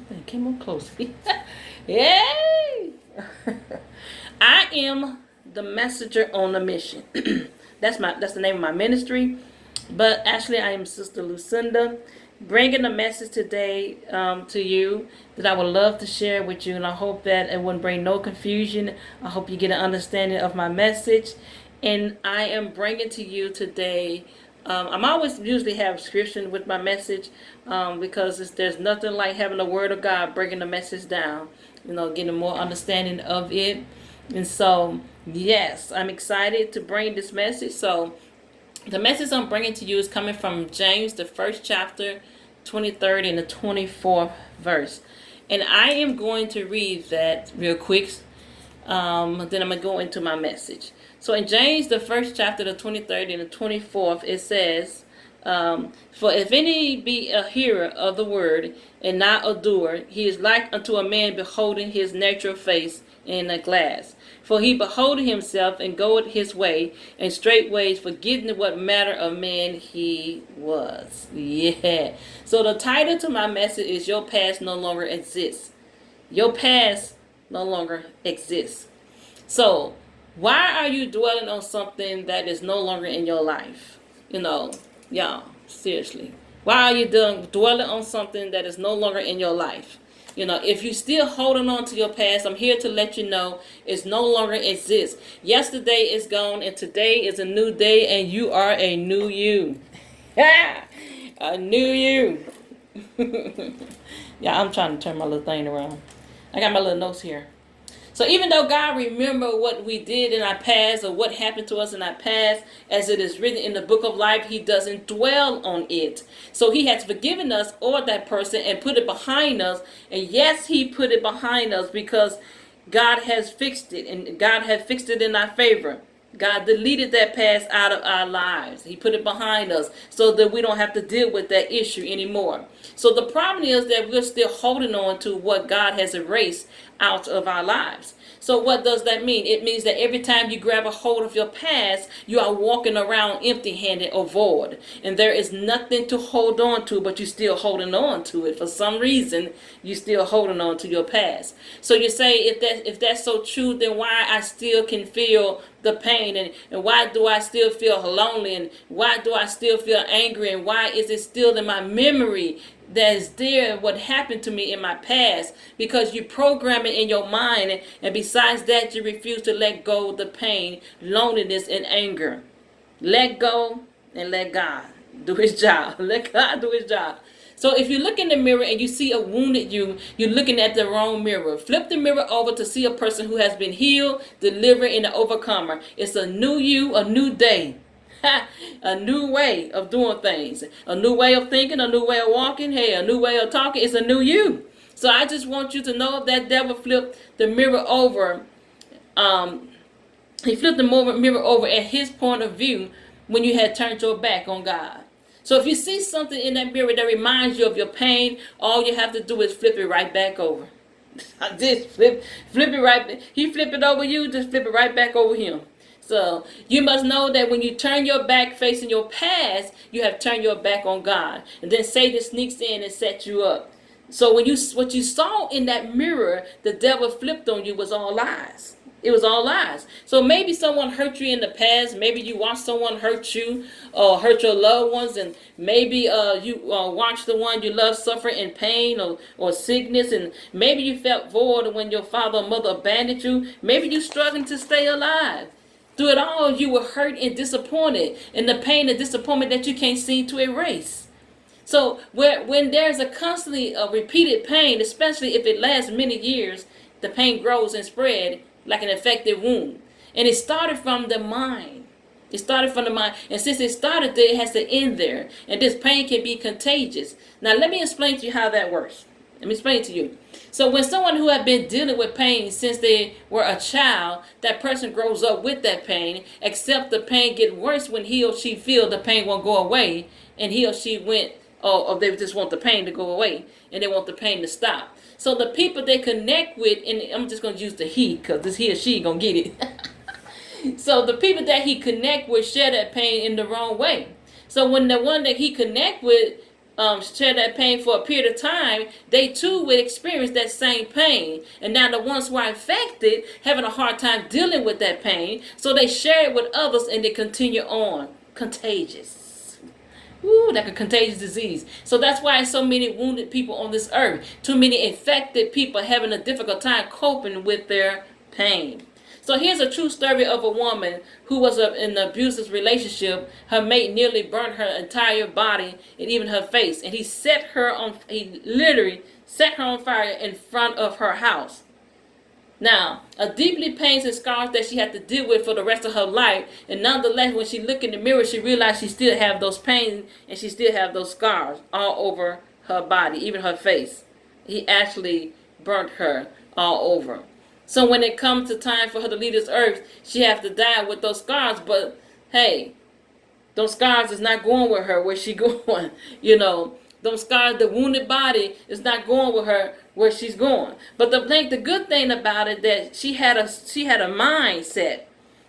That came on closely. Yay! I am the messenger on a mission. That's the name of my ministry. But actually, I am Sister Lucinda, bringing a message today to you that I would love to share with you, and I hope that it wouldn't bring no confusion. I hope you get an understanding of my message, and I am bringing to you today. I'm always usually have scripture with my message because there's nothing like having the Word of God breaking the message down. Getting more understanding of it, and so yes, I'm excited to bring this message. So the message I'm bringing to you is coming from James, the first chapter, 23rd and the 24th verse. And I am going to read that real quick. Then I'm going to go into my message. So in James, the first chapter, the 23rd and the 24th, it says, For if any be a hearer of the word and not a doer, he is like unto a man beholding his natural face in a glass. For he beholdeth himself and goeth his way, and straightways forgetting what manner of man he was. Yeah. So the title to my message is Your Past No Longer Exists. Your past no longer exists. So, why are you dwelling on something that is no longer in your life? Y'all, seriously. Why are you dwelling on something that is no longer in your life? If you're still holding on to your past, I'm here to let you know it's no longer exists. Yesterday is gone and today is a new day and you are a new you. A new you. Yeah, I'm trying to turn my little thing around. I got my little notes here. So even though God remember what we did in our past or what happened to us in our past, as it is written in the book of life, he doesn't dwell on it. So he has forgiven us or that person and put it behind us. And yes, he put it behind us because God has fixed it, and God has fixed it in our favor. God deleted that past out of our lives. He put it behind us so that we don't have to deal with that issue anymore. So the problem is that we're still holding on to what God has erased out of our lives. So what does that mean? It means that every time you grab a hold of your past, you are walking around empty-handed or void. And there is nothing to hold on to, but you're still holding on to it. For some reason, you're still holding on to your past. So you say, if that's so true, then why I still can feel the pain, and why do I still feel lonely, and why do I still feel angry, and why is it still in my memory that is there what happened to me in my past? Because you program it in your mind, and besides that, you refuse to let go of the pain, loneliness, and anger. Let go and let God do his job. Let God do his job. So if you look in the mirror and you see a wounded you, you're looking at the wrong mirror. Flip the mirror over to see a person who has been healed, delivered, and an overcomer. It's a new you, a new day. A new way of doing things. A new way of thinking, a new way of walking. Hey, a new way of talking. It's a new you. So I just want you to know if that devil flipped the mirror over, he flipped the mirror over at his point of view when you had turned your back on God. So if you see something in that mirror that reminds you of your pain, all you have to do is flip it right back over. Just flip it right. He flip it over you, just flip it right back over him. So you must know that when you turn your back facing your past, you have turned your back on God. And then Satan sneaks in and sets you up. So what you saw in that mirror, the devil flipped on you was all lies. It was all lies. So maybe someone hurt you in the past. Maybe you watched someone hurt you or hurt your loved ones. And maybe you watched the one you love suffer in pain or sickness. And maybe you felt void when your father or mother abandoned you. Maybe you struggling to stay alive. Through it all, you were hurt and disappointed. And the pain and disappointment that you can't seem to erase. So when there's a constantly repeated pain, especially if it lasts many years, the pain grows and spreads like an infected wound. And it started from the mind. It started from the mind. And since it started there, it has to end there. And this pain can be contagious. Now, let me explain to you how that works. Let me explain to you. So when someone who has been dealing with pain since they were a child, that person grows up with that pain, except the pain get worse when he or she feel the pain won't go away. And he or she or they just want the pain to go away. And they want the pain to stop. So the people they connect with, and I'm just going to use the he, because this he or she going to get it. So the people that he connect with share that pain in the wrong way. So when the one that he connect with share that pain for a period of time, they too would experience that same pain. And now the ones who are infected having a hard time dealing with that pain, so they share it with others and they continue on. Contagious. Ooh, like a contagious disease. So that's why so many wounded people on this earth. Too many infected people having a difficult time coping with their pain. So here's a true story of a woman who was in an abusive relationship. Her mate nearly burnt her entire body and even her face. And he literally set her on fire in front of her house. Now, a deeply pains and scars that she had to deal with for the rest of her life. And nonetheless, when she looked in the mirror, she realized she still have those pains and she still have those scars all over her body, even her face. He actually burnt her all over. So when it comes to time for her to leave this earth, she has to die with those scars. But hey, those scars is not going with her where she going. Those scars, the wounded body is not going with her where she's going. But the good thing about it that she had a mindset.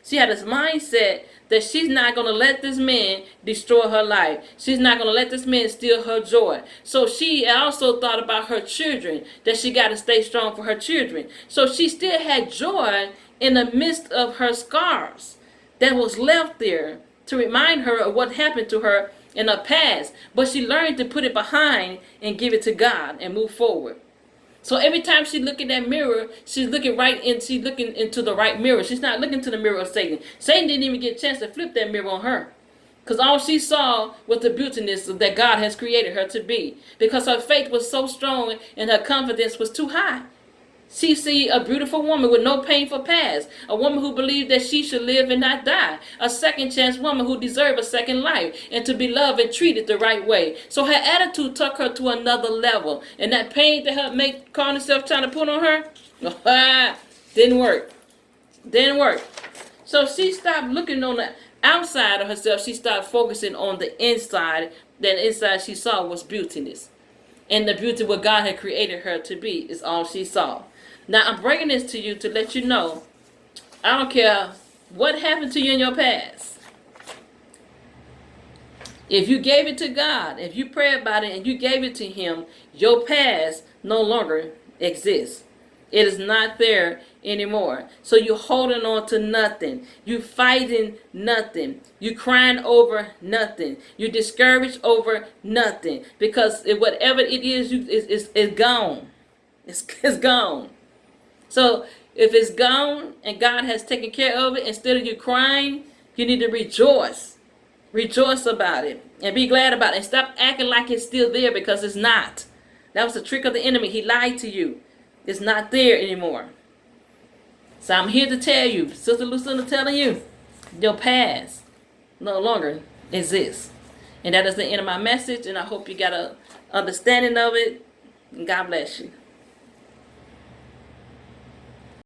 She had this mindset that she's not going to let this man destroy her life. She's not going to let this man steal her joy. So she also thought about her children, that she got to stay strong for her children. So she still had joy in the midst of her scars that was left there to remind her of what happened to her in her past. But she learned to put it behind and give it to God and move forward. So every time she look in that mirror, she's looking into the right mirror. She's not looking to the mirror of Satan. Satan didn't even get a chance to flip that mirror on her. Because all she saw was the beautiness that God has created her to be. Because her faith was so strong and her confidence was too high. She see a beautiful woman with no painful past. A woman who believed that she should live and not die. A second chance woman who deserved a second life and to be loved and treated the right way. So her attitude took her to another level. And that pain that her mate calling herself trying to put on her, didn't work. Didn't work. So she stopped looking on the outside of herself. She started focusing on the inside. That inside she saw was beautiness. And the beauty what God had created her to be is all she saw. Now, I'm bringing this to you to let you know, I don't care what happened to you in your past. If you gave it to God, if you pray about it and you gave it to Him, your past no longer exists. It is not there anymore. So you're holding on to nothing. You're fighting nothing. You're crying over nothing. You're discouraged over nothing. Because whatever it is, it's gone. It's gone. So if it's gone and God has taken care of it, instead of you crying, you need to rejoice. Rejoice about it and be glad about it. And stop acting like it's still there, because it's not. That was the trick of the enemy. He lied to you. It's not there anymore. So I'm here to tell you, Sister Lucinda telling you, your past no longer exists. And that is the end of my message. And I hope you got an understanding of it. And God bless you.